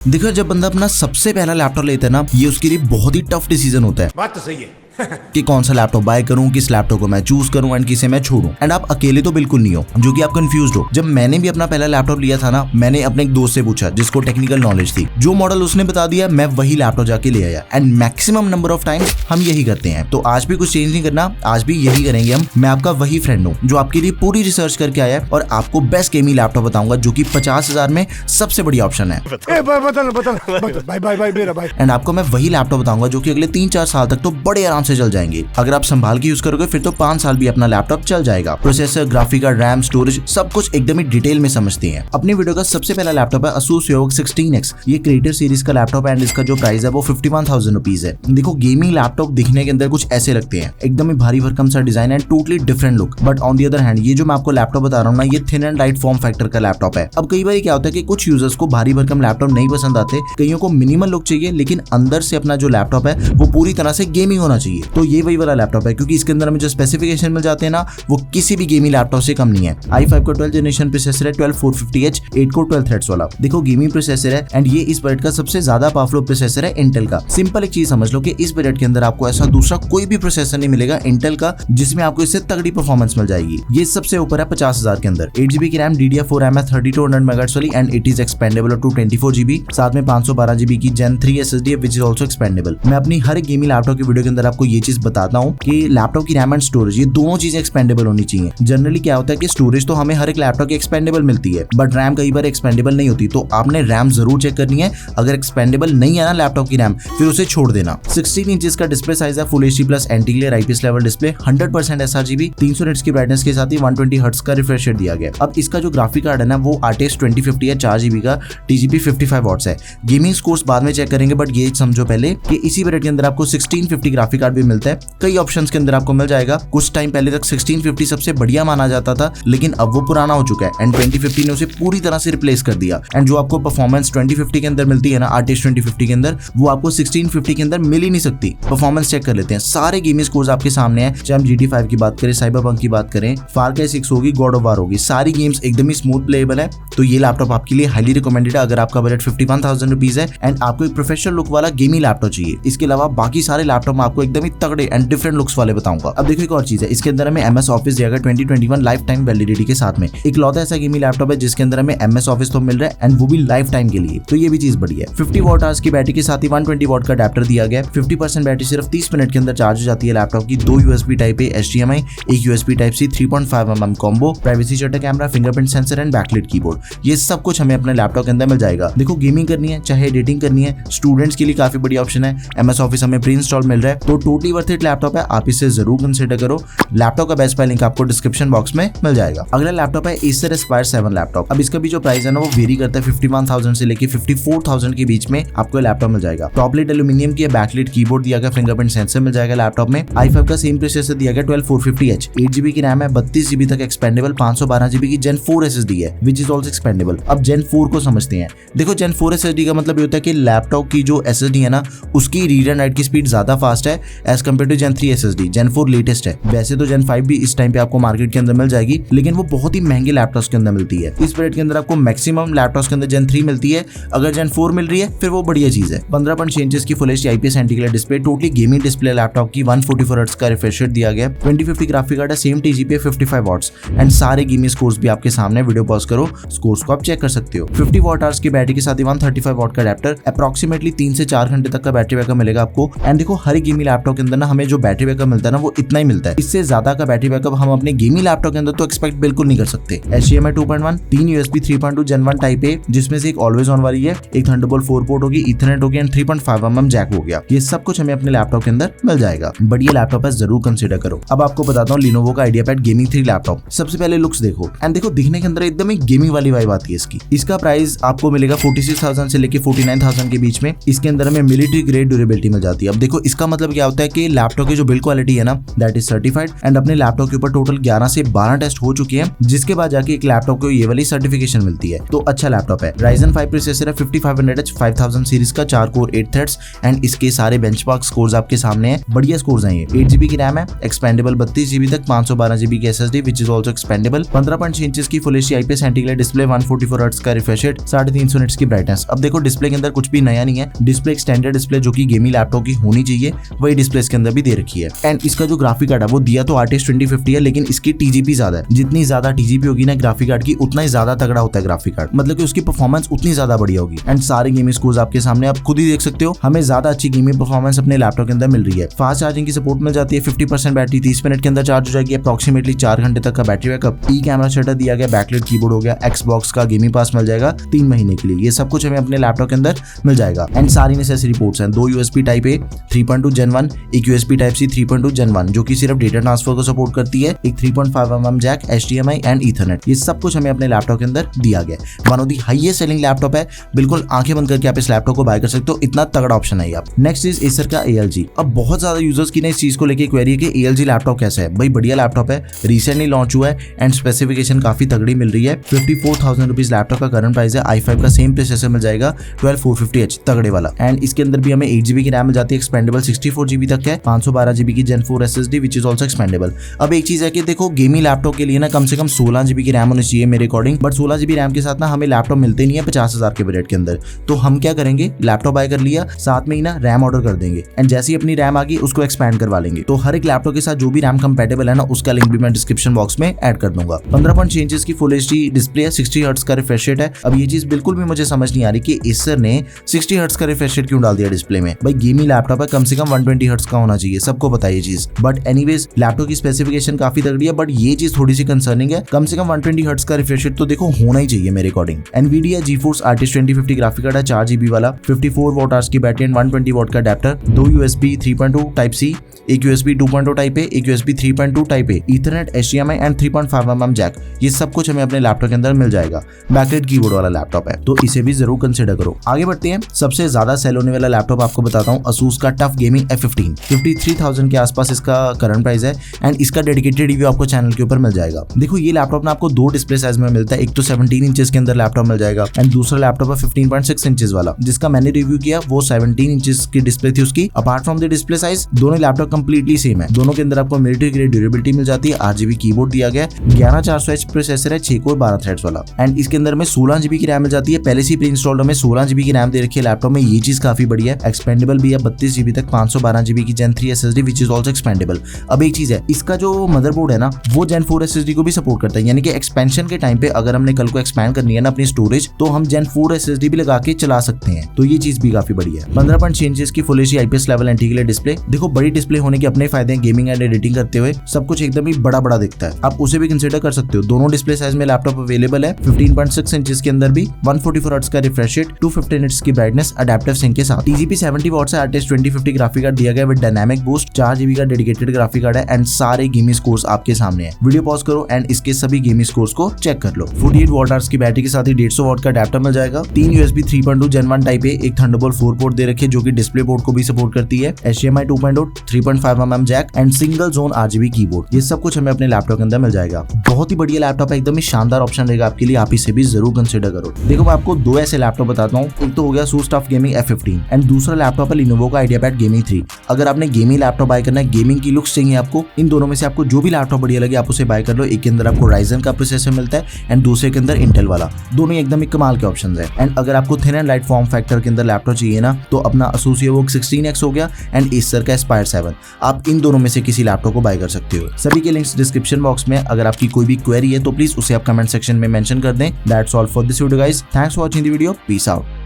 देखो जब बंदा अपना सबसे पहला लैपटॉप लेता है ना, ये उसके लिए बहुत ही टफ डिसीजन होता है। बात तो सही है कि कौन सा लैपटॉप बाय करूं, किस लैपटॉप को मैं चूज करूं एंड किसे मैं छोड़ूं। एंड आप अकेले तो बिल्कुल नहीं हो जो कि आप कंफ्यूज्ड हो। जब मैंने भी अपना पहला लैपटॉप लिया था ना, मैंने अपने एक दोस्त से पूछा जिसको टेक्निकल नॉलेज थी। जो मॉडल उसने बता दिया मैं वही लैपटॉप जाके ले आया। And maximum number of times हम यही करते हैं। तो आज भी कुछ चेंज नहीं करना, आज भी यही करेंगे हम। मैं आपका वही फ्रेंड हूँ जो आपके लिए पूरी रिसर्च करके आया है और आपको बेस्ट गेमिंग लैपटॉप बताऊंगा जो कि 50,000 में सबसे बड़ी ऑप्शन है। एंड आपको मैं वही लैपटॉप बताऊंगा जो कि अगले 3-4 साल तक तो बड़े आराम से चल जाएंगे। अगर आप संभाल के यूज करोगे फिर तो 5 साल भी अपना लैपटॉप चल जाएगा। Processor, graphic card, RAM, storage सब कुछ एकदम ही डिटेल में समझते हैं। अपनी वीडियो का सबसे पहला लैपटॉप है Asus ROG 16X। ये क्रिएटर सीरीज का लैपटॉप है एंड इसका जो प्राइस है वो 51,000 रुपीज है। देखो गेमिंग लैपटॉप दिखने के अंदर कुछ ऐसे लगते हैं, एकदम ही भारी भरकम सा design and totally different look. But on the other hand ये जो मैं आपको लैपटॉप बता रहा हूँ ना, ये thin and light form factor का लैपटॉप है। अब कई बार क्या होता है कि कुछ यूजर्स को भारी भरकम लैपटॉप नहीं पसंद आते, कईयों को मिनिमल लुक चाहिए लेकिन अंदर से अपना जो लैपटॉप है वो पूरी तरह से गेमिंग होना चाहिए। तो ये वही वाला लैपटॉप है क्योंकि इसके अंदर हमें जो स्पेसिफिकेशन मिल जाते हैं ना, वो किसी भी गेमिंग लैपटॉप से कम नहीं है। i5 का 12th जनरेशन प्रोसेसर है, 12450H 8 कोर 12 थ्रेड्स वाला। देखो गेमिंग प्रोसेसर है एंड ये इस बजट का सबसे ज्यादा पावरफुल प्रोसेसर है इंटेल का। सिंपल एक चीज समझ लो कि इस बजट के अंदर आपको ऐसा दूसरा कोई भी प्रोसेसर नहीं मिलेगा इंटेल का जिसमें आपको इससे तगड़ी परफॉर्मेंस मिल जाएगी। ये सबसे ऊपर है 50,000 के अंदर। 8GB की रैम, DDR4 RAM है 3200 MHz वाली and it is expandable to 24GB। साथ में 512GB की Gen 3 SSD है विच इज ऑल्सो एक्सपेंडेबल। मैं अपनी हर एक गेमिंग लैपटॉप की वीडियो के अंदर आपको ये चीज बताता हूँ कि लैपटॉप की रैम एंड स्टोरेज ये दोनों चीजें एक्सपेंडेबल होनी चाहिए। जनरली क्या होता है कि स्टोरेज तो हमें हर एक लैपटॉप की एक्सपेंडेबल मिलती है बट रैम कई बार एक्सपेंडेबल नहीं होती। तो आपने रैम जरूर चेक करनी है। अगर एक्सपेंडेबल नहीं है ना लैपटॉप की रैम, फिर उसे छोड़ देना। 16 इंचेस का डिस्प्ले साइज है, full HD plus anti glare IPS level display, 100% sRGB, 300 nits की ब्राइटनेस के साथ ही 120 हर्ट्ज का रिफ्रेश रेट दिया गया। अब इसका जो ग्राफिक कार्ड है ना वो RTX 2050 है, 4GB का, TGP 55 वॉट्स है। गेमिंग स्कोर्स बाद में चेक करेंगे बट ये समझो पहले कि इसी बजट के अंदर आपको 1650 ग्राफिक कार्ड भी मिलता है। कई ऑप्शंस के अंदर आपको मिल जाएगा। कुछ टाइम पहले तक 1650 सबसे बढ़िया माना जाता था लेकिन अब वो पुराना हो चुका है एंड 2050 ने उसे पूरी तरह से रिप्लेस कर दिया। एंड जो आपको परफॉर्मेंस 2050 के अंदर मिलती है ना, RTX 2050 के अंदर, वो आपको 1650 के अंदर मिल ही नहीं सकती। परफॉर्मेंस चेक कर लेते हैं। सारे गेमिंग स्कोर्स आपके सामने हैं, चाहे हम GT5 की बात करें, साइबरपंक की बात करें, फार क्राई 6 होगी, गॉड ऑफ वार होगी, सारी गेम्स एकदम ही स्मूथ प्लेएबल है। तो ये लैपटॉप आपके लिए हाईली रिकमेंडेड है अगर आपका बजट 51,000 रुपीज है एंड आपको एक प्रोफेशनल लुक वाला गेमिंग लैपटॉप चाहिए। इसके अलावा बाकी सारे लैपटॉप में आपको एकदम ही तगड़े एंड डिफरेंट लुक्स वाले बताऊंगा। अब देखो एक और चीज है, इसके अंदर हमें MS ऑफिस दिया गया 2021 लाइफ टाइम वैलिडिटी के साथ में। इकलौता ऐसा गेमिंग लैपटॉप है जिसके अंदर हमें MS ऑफिस तो मिल रहा है एंड वो भी लाइफ टाइम के लिए। तो ये भी चीज बढ़िया है। 50 वॉट आवर्स की बैटरी के साथ ही 120 वॉट का अडेप्टर दिया गया। 50% बैटरी सिर्फ 30 मिनट के अंदर चार्ज हो जाती है लैपटॉप की। 2 USB टाइप A HDMI, एक USB type C 3.5mm combo, privacy shutter camera, fingerprint sensor and backlight keyboard. ये सब कुछ हमें अपने लैपटॉप के अंदर मिल जाएगा। देखो गेमिंग करनी है चाहे एडिटिंग करनी है, स्टूडेंट्स के लिए काफी बड़ी ऑप्शन है। MS ऑफिस हमें प्री इंस्टॉल मिल रहा है तो टोटली वर्थ इट लैपटॉप है, आप इसे जरूर कंसीडर करो। लैपटॉप का बेस्ट बाय लिंक आपको डिस्क्रिप्शन बॉक्स में मिल जाएगा। अगला लैपटॉप है Acer Aspire 7 लैपटॉप। अब इसका भी जो प्राइस है ना वो वेरी करता है, 51,000 से लेके 54,000 के बीच में आपको लैपटॉप मिल जाएगा। टॉप लिड एल्यूमिनियम की बैकलाइट कीबोर्ड दिया गया, फिंगरप्रिंट सेंसर मिल जाएगा लैपटॉप में। i5 का सेम प्रोसेसर दिया गया 12450H, 8GB की रैम है, 32GB तक एक्सपेंडेबल, 512GB की Gen 4 SSD है विच इज ऑल्सो एक्सपेंडेबल। अब Gen 4 को समझते हैं। देखो Gen 4 SSD का मतलब ये होता है कि लैपटॉप की जो SSD है ना उसकी रीड एंड राइट की स्पीड ज्यादा फास्ट है as compare to Gen 3 SSD। Gen 4 latest है। वैसे तो Gen 5 भी इस टाइम पे आपको मार्केट के अंदर मिल जाएगी लेकिन वो बहुत ही महंगे लैपटॉप्स के अंदर मिलती है। इस बजट के अंदर आपको मैक्सिमम लैपटॉप्स के अंदर Gen 3 मिलती है। अगर Gen 4 मिल रही है फिर वो बढ़िया चीज है। 15.6 इंचेस की full HD IPS anti glare display, totally gaming display laptop की, 144 हर्ट्ज का रिफ्रेश रेट दिया गया। 2050 ग्राफिक कार्ड है, सेम TGP 55 वॉट्स एंड सारे गेमिंग स्कोर्स भी आपके सामने। वीडियो पॉज करो, स्कोर्स को आप चेक कर सकते हो। 50 वॉट आवर्स की बैटरी के साथ ही 135 वॉट का अडेप्टर, अप्रोक्सीमेटली 3 से 4 घंटे तक का बैटरी बैकअप मिलेगा आपको। एंड देखो हर एक गेमिंग लैपटॉप के अंदर ना हमें जो बैटरी बैकअप मिलता है ना वो इतना ही मिलता है। इससे ज्यादा का बैटरी बैकअप हम अपने गेमिंग लैपटॉप के अंदर तो एक्सपेक्ट बिल्कुल नहीं कर सकते। HDMI 2.1, 3 USB 3.2 Gen 1 type A जिसमें से एक ऑलवेज ऑन वाली है, एक थंडरबोल्ट 4 पोर्ट होगी, ईथरनेट होगी एंड 3.5mm जैक हो गया। ये सब कुछ हमें अपने लैपटॉप के अंदर मिल जाएगा। बढ़िया लैपटॉप है, जरूर कंसीडर करो। अब आपको बताता हूँ Lenovo का IdeaPad Gaming 3 लैपटॉप। सबसे पहले लुक्स देखो एंड देखो दिखने के अंदर एकदम ही गेमिंग वाली वाइब आती है इसकी। इसका प्राइस आपको मिलेगा 46,000 से लेके 49,000 के बीच में। इसके अंदर हमें मिलिट्री ग्रेड ड्यूरेबिलिटी मिल जाती है। अब देखो इसका मतलब क्या होता होता है कि लैपटॉप की जो बिल्ड क्वालिटी है ना दैट इज सर्टिफाइड एंड अपने लैपटॉप के ऊपर टोटल 11 से 12 टेस्ट हो चुके हैं, जिसके बाद जाके एक लैपटॉप को ये वाली सर्टिफिकेशन मिलती है। तो अच्छा लैपटॉप है। Ryzen 5 प्रोसेसर है, 5500H 5000 सीरीज का, 4 कोर 8 थ्रेड्स एंड इसके सारे बेंचमार्क स्कोर्स आपके सामने हैं। बढ़िया स्कोर्स हैं ये। 8GB की रैम है, एक्सपेंडेबल 32GB तक, 512GB की SSD which is also expandable, 15.6 inch की full HD IPS anti glare display, 144 hertz का रिफ्रेश रेट, 350 निट्स की ब्राइटनेस। अब देखो डिस्प्ले के अंदर कुछ भी नया नहीं है। डिस्प्ले एक स्टैंडर्ड डिस्प्ले जो कि गेमिंग लैपटॉप की होनी चाहिए वही डिस्प्ले इसके अंदर भी दे रखी है। एंड इसका जो ग्राफिक कार्ड है वो दिया तो RTX 2050 है, लेकिन इसकी TGP ज्यादा है। जितनी ज्यादा TGP होगी ना ग्राफिक कार्ड की, उतना ही ज्यादा तगड़ा होता है ग्राफिक कार्ड, मतलब कि उसकी परफॉर्मेंस उतनी ज्यादा बढ़िया होगी। एंड सारे गेमिंग स्कोर्स आपके सामने आप खुद ही देख सकते हो। हमें ज्यादा अच्छी गेमिंग परफॉर्मेंस अपने लैपटॉप के अंदर मिल रही है। फास्ट चार्जिंग की सपोर्ट मिल जाती है, 50% बैटरी 30 मिनट के अंदर चार्ज हो जाएगी, अप्रोक्सीमेटली 4 घंटे तक का बैटरी बैकअप। ई कैमरा शटर दिया गया, बैकलाइट कीबोर्ड हो गया, Xbox का गेमिंग पास मिल जाएगा 3 महीने के लिए। ये सब कुछ हमें अपने लैपटॉप के अंदर मिल जाएगा। एंड सारी नेसेसरी पोर्ट्स हैं, 2 USB टाइप A 3.2 Gen 1, एक USB टाइप C 3.2 Gen 1 जो कि सिर्फ डेटा ट्रांसफर को सपोर्ट करती है, एक 3.5mm Jack, HDMI and Ethernet. ये सब कुछ हमें अपने लैपटॉप के अंदर दिया गया। One of the highest selling laptop है, बिल्कुल आंखें बंद करके आप इस लैपटॉप को बाय कर सकते हो, इतना तगड़ा ऑप्शन है आप। नेक्स्ट इज एसर का ALG। अब बहुत ज्यादा यूजर्स की ना इस चीज को लेके क्वेरी है कि ALG लैपटॉप कैसा है। भाई बढ़िया लैपटॉप है, रिसेंटली लॉन्च हुआ है एंड स्पेसिफिकेशन काफी तगड़ी मिल रही है। 54,000 रुपीज लैपटॉप का करंट प्राइस है। i5 का सेम प्रोसेसर मिल जाएगा 12450H तगड़े वाला। एंड इसके अंदर भी हमें 8GB की रैम मिल जाती है, एक्सपेंडेबल 64GB तक है, 512GB की Gen 4 SSD which is also expendable. अब एक चीज है कि देखो गेमिंग लैपटॉप के लिए ना कम से कम 16GB की रैम होनी चाहिए मेरे अकॉर्डिंग, बट 16GB रैम के साथ ना हमें लैपटॉप मिलते नहीं है 50,000 के बजट के अंदर। तो हम क्या करेंगे, लैपटॉप बाय कर लिया, साथ में ही ना रैम ऑर्डर कर देंगे एंड जैसे ही अपनी रैम आ गई उसको एक्सपैंड करवा लेंगे। तो हर एक लैपटॉप के साथ जो भी रैम कंपेटेबल है ना उसका लिंक भी मैं डिस्क्रिप्शन बॉक्स में ऐड कर दूंगा। 15.6 इंच की फुल एचडी डिस्प्ले है, 60 हर्ट्ज का रिफ्रेश रेट है। अब ये चीज बिल्कुल भी मुझे समझ नहीं आ रही कि एसर ने 60 हर्ट्ज का रिफ्रेश रेट क्यों डाल दिया डिस्प्ले में। भाई गेमिंग लैपटॉप है, कम से कम 120 हर्ट्ज का होना चाहिए, सबको पता है ये चीज। बट एनीवेज लैपटॉप की स्पेसिफिकेशन काफी तगड़ी है, बट ये चीज थोड़ी सी कंसर्निंग है। कम से कम 120 हर्ट्ज का रिफ्रेश रेट तो देखो होना ही चाहिए मेरे according. Nvidia GeForce RTX 2050 graphic card है, 4GB वाला, 54 वॉट आवर्स की बैटरी एंड 120 वॉट का अडेप्टर, 2 USB 3.2 टाइप C, एक USB 2.0 टाइप A, एक USB 3.2 type A, ethernet, HDMI and 3.5mm jack. ये सब कुछ हमें अपने लैपटॉप के अंदर मिल जाएगा। बैकलाइट कीबोर्ड वाला लैपटॉप है, तो इसे भी जरूर कंसिडर करो। आगे बढ़ते हैं। सबसे ज्यादा सेल होने वाला लैपटॉप आपको बताता हूँ, Asus का टफ गेमिंग F15। 53,000 के आसपास इसका करंट प्राइस है एंड इसका डेडिकेटेड रिव्यू आपको चैनल के ऊपर मिल जाएगा। देखो ये लैपटॉप ना आपको 2 डिस्प्ले साइज में मिलता है, एक तो 17 इंचेस के अंदर लैपटॉप मिल जाएगा एंड दूसरा लैपटॉप है 15.6 इंचेस वाला, जिसका मैंने रिव्यू किया वो 17 इंचेस की डिस्प्ले थी उसकी। Apart from the display size दोनों लैपटॉप कंप्लीटली सेम है, दोनों के अंदर आपको मिलिट्री ग्रेड ड्यूरेबिलिटी मिल जाती है, 8GB कीबोर्ड दिया गया, 11400H प्रोसेसर है, 6 कोर 12 थ्रेड्स वाला एंड इसके अंदर में 16GB की रैम मिल जाती है। पहले से प्री इंस्टॉल्ड में 16GB की रैम दे रखी है लैपटॉप में, ये चीज काफी बढ़िया है। एक्सपेंडेबल भी है 32GB तक, 512GB की Gen 3 SSD which is also expendable. अब एक चीज है, इसका जो मदरबोर्ड है ना वो Gen 4 SSD को भी सपोर्ट करता है, यानी कि एक्सपेंशन के टाइम पे अगर हमने कल को एक्सपैंड करनी है ना अपनी स्टोरेज तो हम Gen 4 SSD भी लगा के चला सकते हैं, तो ये चीज भी काफी बढ़िया है। 15.6 इंच की full HD IPS level anti glare display. देखो बड़ी डिस्प्ले होने के अपने फायदे हैं, गेमिंग एंड एडिटिंग करते हुए सब कुछ एकदम ही बड़ा बड़ा दिखता है, आप उसे भी कंसीडर कर सकते हो। दोनों डिस्प्ले साइज में लैपटॉप अवेलेबल है, 15.6 इंच के अंदर भी, 144 हर्ट्ज का रिफ्रेश रेट, 250 निट्स की ब्राइटनेस, अडेप्टिव सिंक के साथ। TGP 70 वॉट से RTX 2050 ग्राफिक कार्ड दिया गया विद डायनामिक बूस्ट, 4GB का डेडिकेटेड ग्राफिक कार्ड है एंड सारे गेमिंग स्कोर्स आपके सामने है। वीडियो पॉज करो एंड इसके सभी गेमिंग स्कोर्स को चेक कर लो। 48 वॉट आवर्स की बैटरी के साथ ही 150 वॉट का अडेप्टर मिल जाएगा, 3 USB 3.2 Gen 1 टाइप A, एक थंडरबोल्ट 4 पोर्ट दे रखे जो कि डिस्प्ले पोर्ट को भी सपोर्ट करती है, HDMI 2.0, 3.5mm jack and single zone RGB keyboard. ये सब कुछ हमें अपने लैपटॉप के अंदर मिल जाएगा। बहुत ही बढ़िया लैपटॉप है, एकदम ही शानदार ऑप्शन रहेगा आपके लिए, आप इसे भी जरूर कंसीडर करो। देखो मैं आपको 2 ऐसे लैपटॉप बताता हूँ, एक तो हो गया Asus TUF gaming F15 and दूसरा लैपटॉप है Lenovo का IdeaPad Gaming 3। अगर आपने गेमिंग लैपटॉप बाय करना है, गेमिंग की लुक्स चाहिए आपको, इन दोनों में से आपको जो भी लैपटॉप बढ़िया लगे आप उसे बाय कर लो। एक के अंदर आपको Ryzen का प्रोसेसर मिलता है एंड दूसरे के अंदर Intel वाला, दोनों एकदम ही कमाल के ऑप्शंस है। एंड अगर आपको thin and light form factor के अंदर लैपटॉप चाहिए ना तो अपना Asus EVOOK 16X हो गया एंड Acer का Aspire 7, आप इन दोनों में से किसी लैपटॉप को बाय कर सकते हो। सभी के लिंक्स डिस्क्रिप्शन बॉक्स में। अगर आपकी कोई भी क्वेरी है तो प्लीज उसे आप कमेंट सेक्शन में मेंशन कर दें। That's all for this video guys, thanks for watching the video, peace out.